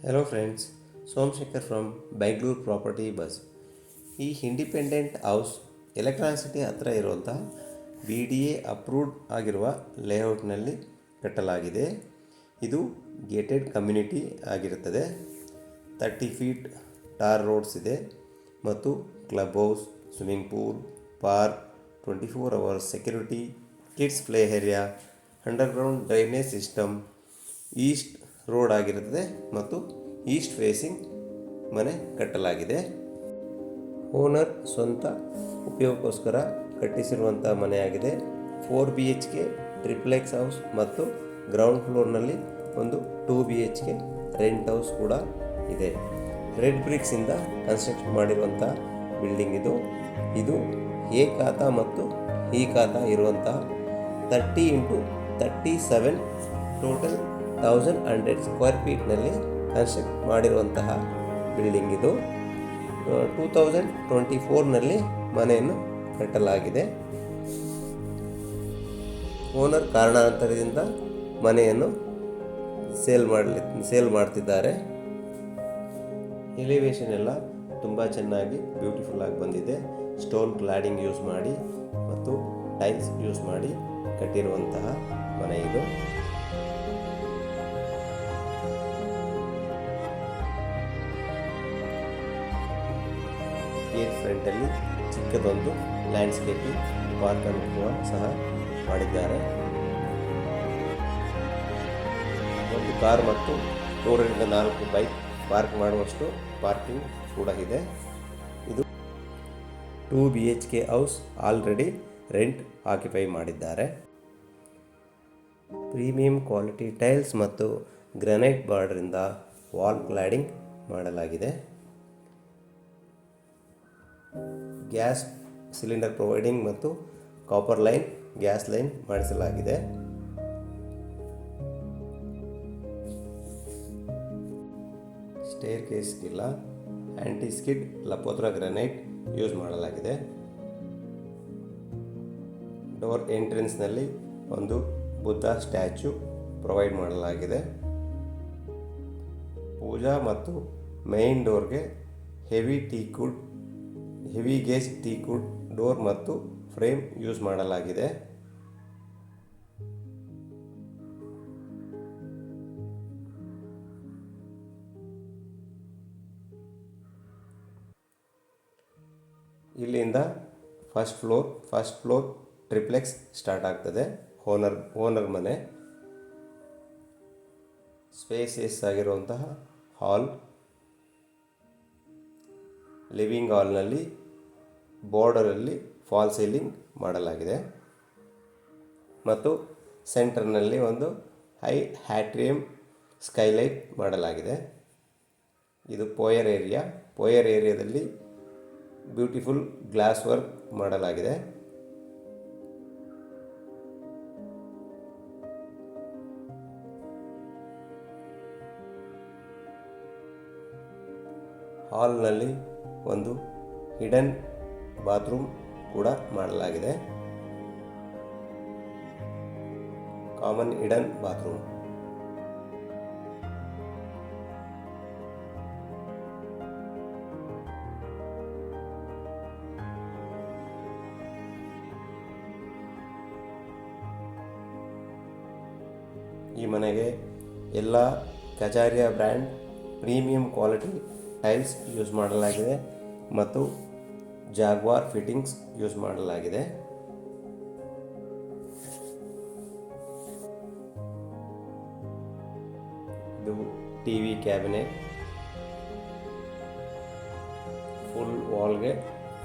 Hello friends, Somshekhar from Bangalore Property Buzz. ಈ independent house electronic city ಹತ್ತಿರ ಇರುವಂಥ BDA approved ಆಗಿರುವ ಲೇಔಟ್ನಲ್ಲಿ ಕಟ್ಟಲಾಗಿದೆ. ಇದು ಗೇಟೆಡ್ ಕಮ್ಯುನಿಟಿ ಆಗಿರುತ್ತದೆ. 30 ಫೀಟ್ ಟಾರ್ ರೋಡ್ಸ್ ಇದೆ ಮತ್ತು club house, swimming pool, park, 24 hours security, kids play area, underground drainage system, East road ಆಗಿರುತ್ತದೆ ಮತ್ತು ಈಸ್ಟ್ ಫೇಸಿಂಗ್ ಮನೆ ಕಟ್ಟಲಾಗಿದೆ. ಓನರ್ ಸ್ವಂತ ಉಪಯೋಗಕ್ಕೋಸ್ಕರ ಕಟ್ಟಿಸಿರುವಂಥ ಮನೆಯಾಗಿದೆ. 4 BHK ಟ್ರಿಪ್ಲೆಕ್ಸ್ ಹೌಸ್ ಮತ್ತು ಗ್ರೌಂಡ್ ಫ್ಲೋರ್ನಲ್ಲಿ ಒಂದು 2 BHK ರೆಂಟ್ ಹೌಸ್ ಕೂಡ ಇದೆ. ರೆಡ್ ಬ್ರಿಕ್ಸಿಂದ ಕನ್ಸ್ಟ್ರಕ್ಟ್ ಮಾಡಿರುವಂಥ ಬಿಲ್ಡಿಂಗ್ ಇದು ಎ ಖಾತಾ ಮತ್ತು ಈ ಖಾತಾ ಇರುವಂಥ 30x37 ಟೋಟಲ್ 1100 ಸ್ಕ್ವೇರ್ ಫೀಟ್ನಲ್ಲಿ ಕನ್ಸ್ಟ್ರಕ್ಟ್ ಮಾಡಿರುವಂತಹ ಬಿಲ್ಡಿಂಗ್ ಇದು. 2024ನಲ್ಲಿ ಮನೆಯನ್ನು ಕಟ್ಟಲಾಗಿದೆ. ಓನರ್ ಕಾರಣಾಂತರದಿಂದ ಮನೆಯನ್ನು ಸೇಲ್ ಮಾಡ್ತಿದ್ದಾರೆ. ಎಲಿವೇಶನ್ ಎಲ್ಲ ತುಂಬ ಚೆನ್ನಾಗಿ ಬ್ಯೂಟಿಫುಲ್ ಆಗಿ ಬಂದಿದೆ. ಸ್ಟೋನ್ ಕ್ಲಾಡಿಂಗ್ ಯೂಸ್ ಮಾಡಿ ಮತ್ತು ಟೈಲ್ಸ್ ಯೂಸ್ ಮಾಡಿ ಕಟ್ಟಿರುವಂತಹ ಮನೆ ಇದು. ಗೇಟ್ ಫ್ರಂಟಲ್ಲಿ ಚಿಕ್ಕದೊಂದು ಲ್ಯಾಂಡ್ಸ್ಕೇಪಿಂಗ್ ಪಾರ್ಕ್ ಅನ್ನು ಸಹ ಮಾಡಿದ್ದಾರೆ. ಒಂದು ಕಾರ್ ಮತ್ತು 3 ರಿಂದ 4 ಬೈಕ್ ಪಾರ್ಕ್ ಮಾಡುವಷ್ಟು ಪಾರ್ಕಿಂಗ್ ಕೂಡ ಇದೆ. ಇದು 2 BHK house already rent occupy ಮಾಡಿದ್ದಾರೆ. ಪ್ರೀಮಿಯಂ ಕ್ವಾಲಿಟಿ ಟೈಲ್ಸ್ ಮತ್ತು ಗ್ರಾನೈಟ್ ಬಾರ್ಡರಿಂದ ವಾಲ್ ಕ್ಲಾಡಿಂಗ್ ಮಾಡಲಾಗಿದೆ. ಗ್ಯಾಸ್ ಸಿಲಿಂಡರ್ ಪ್ರೊವೈಡಿಂಗ್ ಮತ್ತು ಕಾಪರ್ ಲೈನ್, ಗ್ಯಾಸ್ ಲೈನ್ ಮಾಡಿಸಲಾಗಿದೆ. ಸ್ಟೇರ್ ಕೇಸ್ಗೆಲ್ಲ anti skid Lapotra granite use ಮಾಡಲಾಗಿದೆ. ಡೋರ್ ಎಂಟ್ರೆನ್ಸ್ನಲ್ಲಿ ಒಂದು ಬುದ್ಧ ಸ್ಟ್ಯಾಚ್ಯೂ ಪ್ರೊವೈಡ್ ಮಾಡಲಾಗಿದೆ. ಪೂಜಾ ಮತ್ತು ಮೇನ್ ಡೋರ್ಗೆ ಹೆವಿ ಗೇಜ್ ಟೀಕುಡ್ ಡೋರ್ ಮತ್ತು ಫ್ರೇಮ್ ಯೂಸ್ ಮಾಡಲಾಗಿದೆ. ಇಲ್ಲಿಂದ ಫಸ್ಟ್ ಫ್ಲೋರ್ ಟ್ರಿಪ್ಲೆಕ್ಸ್ ಸ್ಟಾರ್ಟ್ ಆಗ್ತದೆ. ಓನರ್ ಮನೆ ಸ್ಪೇಸಿಯಸ್ ಆಗಿರುವಂತಹ ಹಾಲ್. ಲಿವಿಂಗ್ ಹಾಲ್ನಲ್ಲಿ ಬಾರ್ಡರಲ್ಲಿ ಫಾಲ್ ಸೀಲಿಂಗ್ ಮಾಡಲಾಗಿದೆ ಮತ್ತು ಸೆಂಟರ್ನಲ್ಲಿ ಒಂದು ಹೈ ಹ್ಯಾಟ್ರಿಯಮ್ ಸ್ಕೈಲೈಟ್ ಮಾಡಲಾಗಿದೆ. ಇದು ಪೋಯರ್ ಏರಿಯಾದಲ್ಲಿ ಬ್ಯೂಟಿಫುಲ್ ಗ್ಲಾಸ್ ವರ್ಕ್ ಮಾಡಲಾಗಿದೆ. ಹಾಲ್ನಲ್ಲಿ ಒಂದು ಹಿಡನ್ ಬಾತ್ರೂಮ್ ಕೂಡ ಮಾಡಲಾಗಿದೆ. Common hidden bathroom. ಈ ಮನೆಗೆ ಎಲ್ಲ Kajaria brand premium quality tiles use ಮಾಡಲಾಗಿದೆ ಮತ್ತು ಜಾಗ್ವಾರ್ ಫಿಟ್ಟಿಂಗ್ಸ್ ಯೂಸ್ ಮಾಡಲಾಗಿದೆ. ಇದು ಟಿವಿ ಕ್ಯಾಬಿನೆಟ್. ಫುಲ್ ವಾಲ್ಗೆ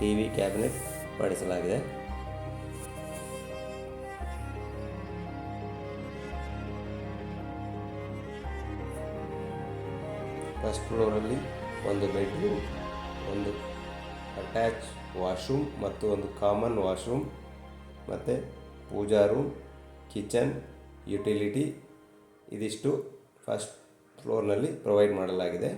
ಟಿವಿ ಕ್ಯಾಬಿನೆಟ್ ಮಾಡಿಸಲಾಗಿದೆ. ಫಸ್ಟ್ ಫ್ಲೋರಲ್ಲಿ ಒಂದು ಬೆಡ್ರೂಮ್, ಒಂದು ಅಟ್ಯಾಚ್ ವಾಶ್ರೂಮ್ ಮತ್ತು ಒಂದು ಕಾಮನ್ ವಾಶ್ರೂಮ್ ಮತ್ತು ಪೂಜಾ ರೂಮ್, ಕಿಚನ್, ಯುಟಿಲಿಟಿ ಇದಿಷ್ಟು ಫಸ್ಟ್ ಫ್ಲೋರ್ನಲ್ಲಿ ಪ್ರೊವೈಡ್ ಮಾಡಲಾಗಿದೆ.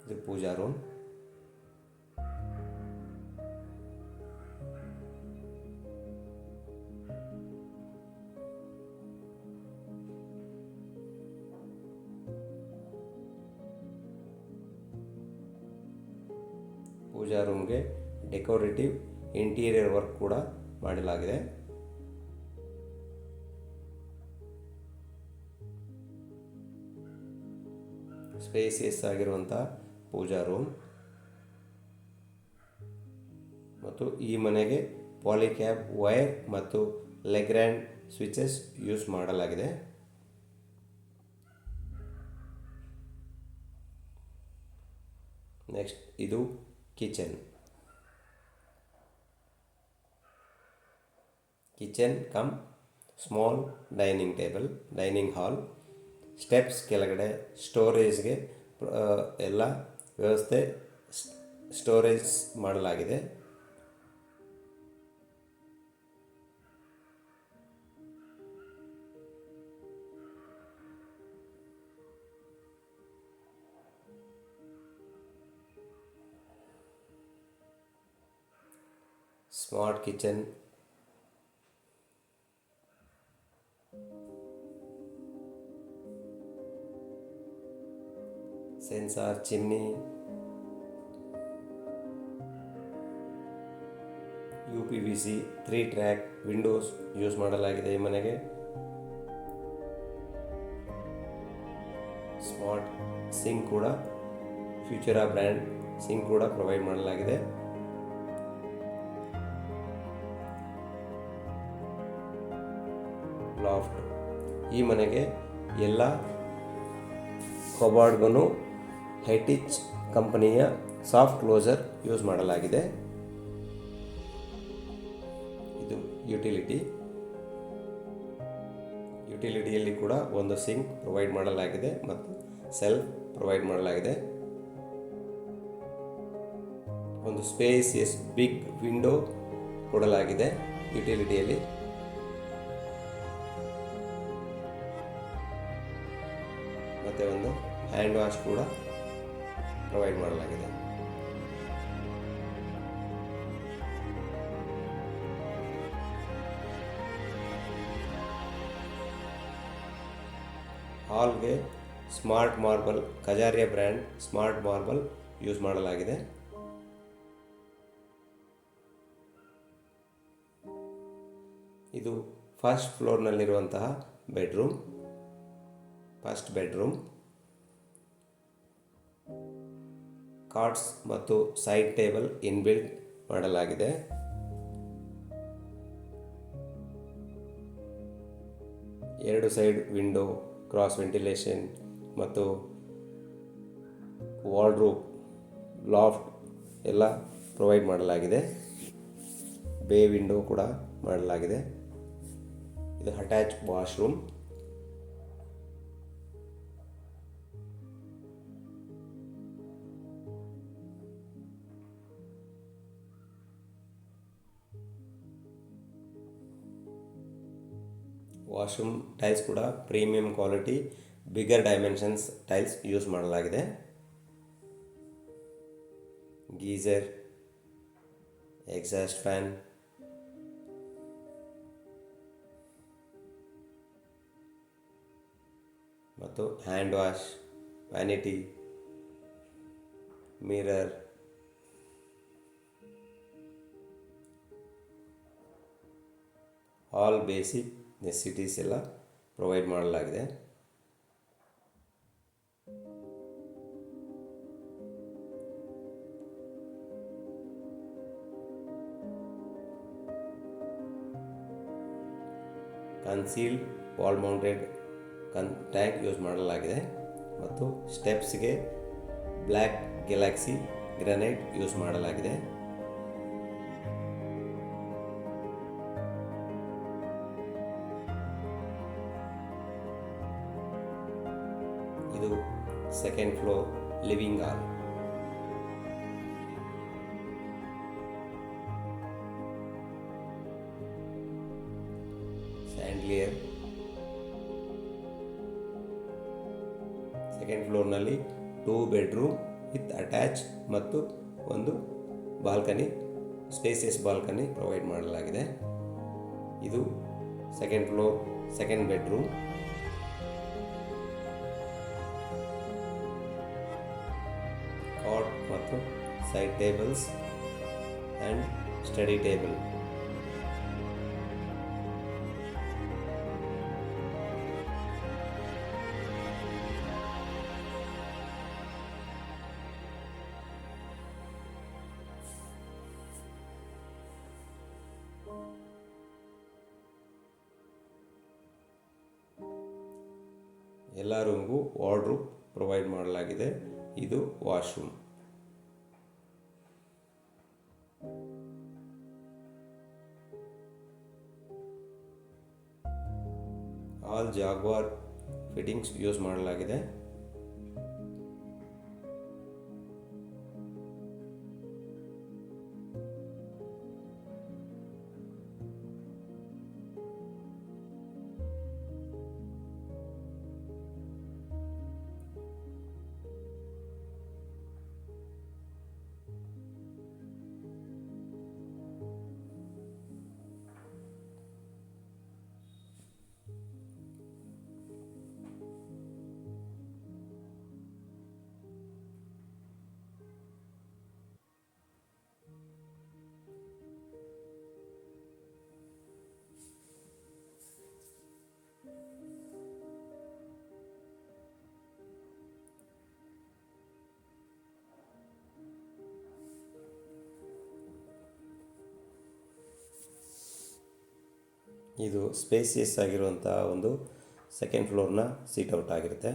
ಇದು ಪೂಜಾ ರೂಮ್. ಪೂಜಾ ರೂಮ್ಗೆ ಡೆಕೋರೇಟಿವ್ ಇಂಟೀರಿಯರ್ ವರ್ಕ್ ಕೂಡ ಮಾಡಲಾಗಿದೆ. ಸ್ಪೇಸಿಯಸ್ ಆಗಿರುವಂಥ ಪೂಜಾ ರೂಮ್ ಮತ್ತು ಈ ಮನೆಗೆ ಪಾಲಿಕ್ಯಾಬ್ ವೈರ್ ಮತ್ತು ಲೆಗ್ರ್ಯಾಂಡ್ ಸ್ವಿಚಸ್ ಯೂಸ್ ಮಾಡಲಾಗಿದೆ. ನೆಕ್ಸ್ಟ್ ಇದು kitchen cum small dining hall. Steps ಕೆಳಗಡೆ ಸ್ಟೋರೇಜ್ಗೆ ಎಲ್ಲ ವ್ಯವಸ್ಥೆ ಸ್ಟೋರೇಜ್ ಮಾಡಲಾಗಿದೆ. Smart kitchen, sensor chimney, UPVC 3 track windows use ಮಾಡಲಾಗಿದೆ ಈ ಮನೆಗೆ. ಸ್ಮಾರ್ಟ್ ಸಿಂಕ್ ಕೂಡ ಫ್ಯೂಚರಾ ಬ್ರ್ಯಾಂಡ್ ಸಿಂಕ್ ಕೂಡ ಪ್ರೊವೈಡ್ ಮಾಡಲಾಗಿದೆ. ಲಾಫ್ಟ್, ಈ ಮನೆಗೆ ಎಲ್ಲ ಕಬೋರ್ಡ್ಗೂ ಹೈಟಿಚ್ ಕಂಪನಿಯ ಸಾಫ್ಟ್ ಕ್ಲೋಸರ್ ಯೂಸ್ ಮಾಡಲಾಗಿದೆ. ಇದು ಯುಟಿಲಿಟಿಯಲ್ಲಿ ಕೂಡ ಒಂದು ಸಿಂಕ್ ಪ್ರೊವೈಡ್ ಮಾಡಲಾಗಿದೆ ಮತ್ತು ಸೆಲ್ಫ್ ಪ್ರೊವೈಡ್ ಮಾಡಲಾಗಿದೆ. ಒಂದು ಸ್ಪೇಸಿಯಸ್ ಬಿಗ್ ವಿಂಡೋ ಕೊಡಲಾಗಿದೆ ಯುಟಿಲಿಟಿಯಲ್ಲಿ. ಮತ್ತು ಒಂದು ಹ್ಯಾಂಡ್ ವಾಶ್ ಕೂಡ ಪ್ರೊವೈಡ್ ಮಾಡಲಾಗಿದೆ. ಹಾಲ್ಗೆ smart marble, Kajaria brand smart marble use ಮಾಡಲಾಗಿದೆ. ಇದು ಫಸ್ಟ್ ಫ್ಲೋರ್ನಲ್ಲಿರುವಂತಹ ಫಸ್ಟ್ ಬೆಡ್ರೂಮ್. ಕಾಟ್ಸ್ ಮತ್ತು ಸೈಡ್ ಟೇಬಲ್ ಇನ್ಬಿಲ್ಟ್ ಮಾಡಲಾಗಿದೆ. ಎರಡು ಸೈಡ್ ವಿಂಡೋ, ಕ್ರಾಸ್ ವೆಂಟಿಲೇಷನ್ ಮತ್ತು ವಾರ್ಡ್ರೋಬ್, ಲಾಫ್ಟ್ ಎಲ್ಲ ಪ್ರೊವೈಡ್ ಮಾಡಲಾಗಿದೆ. ಬೇ ವಿಂಡೋ ಕೂಡ ಮಾಡಲಾಗಿದೆ. ಇದು ಅಟ್ಯಾಚ್ ವಾಶ್ರೂಮ್. ವಾಶ್ರೂಮ್ ಟೈಲ್ಸ್ ಕೂಡ premium quality bigger dimensions tiles use ಮಾಡಲಾಗಿದೆ. ಗೀಸರ್, ಎಕ್ಸಾಸ್ಟ್ ಫ್ಯಾನ್ ಮತ್ತು hand wash, vanity, mirror, all basic necessities ಎಲ್ಲ ಪ್ರೊವೈಡ್ ಮಾಡಲಾಗಿದೆ. Concealed wall mounted tank use ಮಾಡಲಾಗಿದೆ ಮತ್ತು ಸ್ಟೆಪ್ಸ್ಗೆ ಬ್ಲ್ಯಾಕ್ ಗ್ಯಾಲಕ್ಸಿ ಗ್ರಾನೈಟ್ ಯೂಸ್ ಮಾಡಲಾಗಿದೆ. ಇದು second floor living hall. Chandelier. Second ಫ್ಲೋರ್ನಲ್ಲಿ 2 ಬೆಡ್ರೂಮ್ ವಿತ್ ಅಟ್ಯಾಚ್ ಮತ್ತು ಒಂದು ಬಾಲ್ಕನಿ, ಸ್ಪೇಸಿಯಸ್ ಬಾಲ್ಕನಿ ಪ್ರೊವೈಡ್ ಮಾಡಲಾಗಿದೆ. ಇದು second floor second bedroom. Cot ಮತ್ತು side tables and study table. ಎಲ್ಲ ರೂಮ್ಗೂ ವಾರ್ಡ್ರೋಬ್ ಪ್ರೊವೈಡ್ ಮಾಡಲಾಗಿದೆ. ಇದು washroom. All Jaguar fittings use ಮಾಡಲಾಗಿದೆ. ಇದು ಸ್ಪೇಸಿಯಸ್ ಆಗಿರುವಂಥ ಒಂದು ಸೆಕೆಂಡ್ ಫ್ಲೋರ್ನ ಸೀಟ್ ಔಟ್ ಆಗಿರುತ್ತೆ.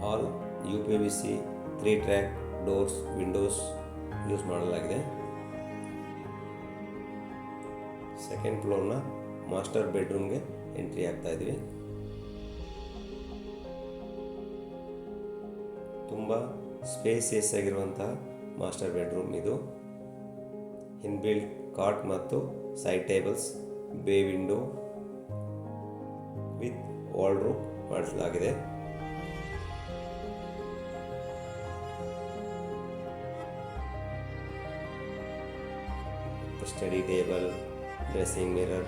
All UPVC 3 track doors windows use ಮಾಡಲಾಗಿದೆ. ಸೆಕೆಂಡ್ ಫ್ಲೋರ್ನ ಮಾಸ್ಟರ್ ಬೆಡ್ರೂಮ್ಗೆ ಎಂಟ್ರಿ ಆಗ್ತಾ ಇದ್ವಿ. ತುಂಬ ಸ್ಪೇಸಿಯಸ್ ಆಗಿರುವಂತಹ ಮಾಸ್ಟರ್ ಬೆಡ್ರೂಮ್ ಇದು. ಇನ್ಬಿಲ್ಟ್ ಕಾಟ್ ಮತ್ತು side tables, bay window with wardrobe ಮಾಡಲಾಗಿದೆ. ಸ್ಟಡಿ ಟೇಬಲ್, ಡ್ರೆಸ್ಸಿಂಗ್ ಮಿರರ್,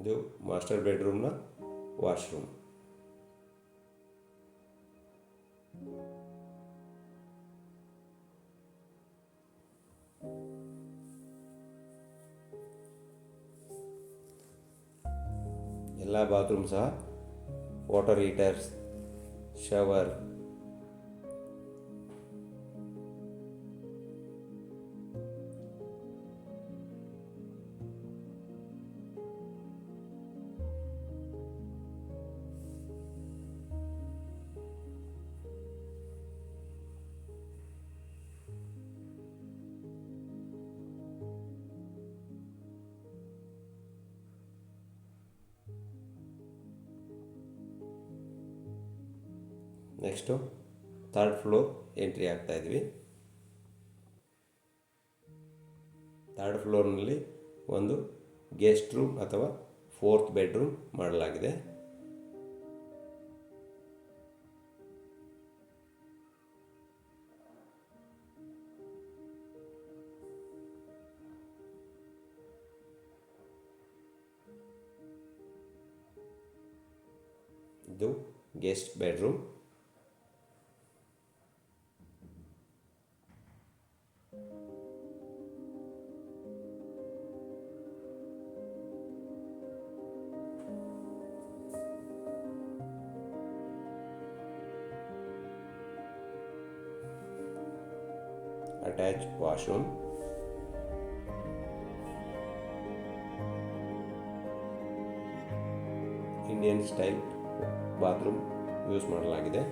ಇದು ಮಾಸ್ಟರ್ ಬೆಡ್ರೂಮ್ನ ವಾಶ್ರೂಮ್. ಎಲ್ಲ ಬಾತ್ರೂಮ್ ಸಹ water heaters, shower, next third floor entry ಆಗ್ತಾ ಇದ್ವಿ. ಥರ್ಡ್ ಫ್ಲೋರ್ನಲ್ಲಿ ಒಂದು ಗೆಸ್ಟ್ ರೂಮ್ ಅಥವಾ ಫೋರ್ತ್ ಬೆಡ್ರೂಮ್ ಮಾಡಲಾಗಿದೆ. ಇದು guest bedroom. Attached washroom, Indian style bathroom use ಮಾಡಲಾಗಿದೆ.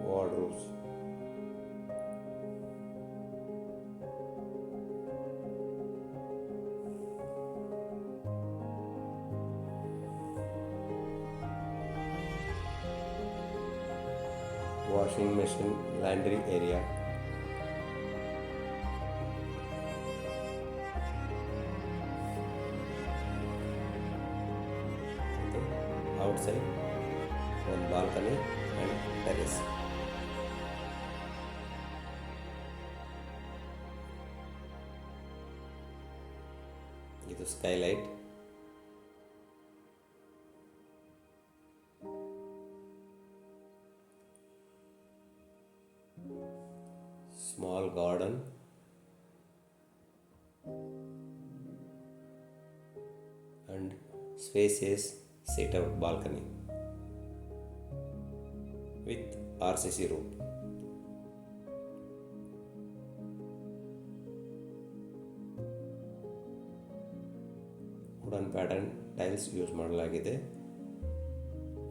Wardrobes. Washing machine, laundry area. Outside, one balcony and terrace. ಇದು skylight. Small garden and spacious sit-out balcony with RCC roof. Wooden pattern tiles use ಮಾಡಲಾಗಿದೆ.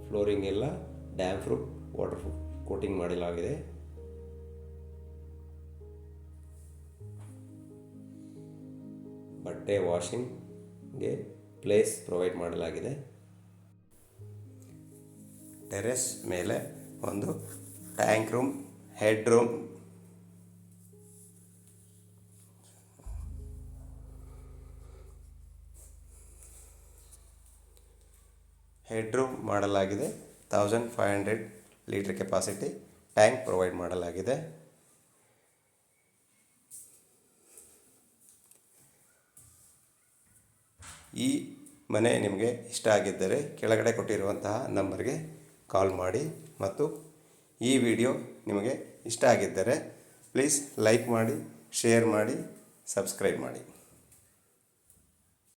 Flooring ಎಲ್ಲ damp proof water proof coating ಮಾಡಲಾಗಿದೆ. ಬಟ್ಟೆ ವಾಷಿಂಗ್ಗೆ place provide ಮಾಡಲಾಗಿದೆ. Terrace ಮೇಲೆ ಒಂದು tank room, head room, ಮಾಡಲಾಗಿದೆ. 1500 ಲೀಟರ್ ಕೆಪಾಸಿಟಿ ಟ್ಯಾಂಕ್ ಪ್ರೊವೈಡ್ ಮಾಡಲಾಗಿದೆ. ಈ ಮನೆ ನಿಮಗೆ ಇಷ್ಟ ಆಗಿದ್ದರೆ ಕೆಳಗಡೆ ಕೊಟ್ಟಿರುವಂತಹ ನಂಬರ್ಗೆ ಕಾಲ್ ಮಾಡಿ. ಮತ್ತು ಈ ವಿಡಿಯೋ ನಿಮಗೆ ಇಷ್ಟ ಆಗಿದ್ದರೆ ಪ್ಲೀಸ್ ಲೈಕ್ ಮಾಡಿ, ಶೇರ್ ಮಾಡಿ, ಸಬ್ಸ್ಕ್ರೈಬ್ ಮಾಡಿ.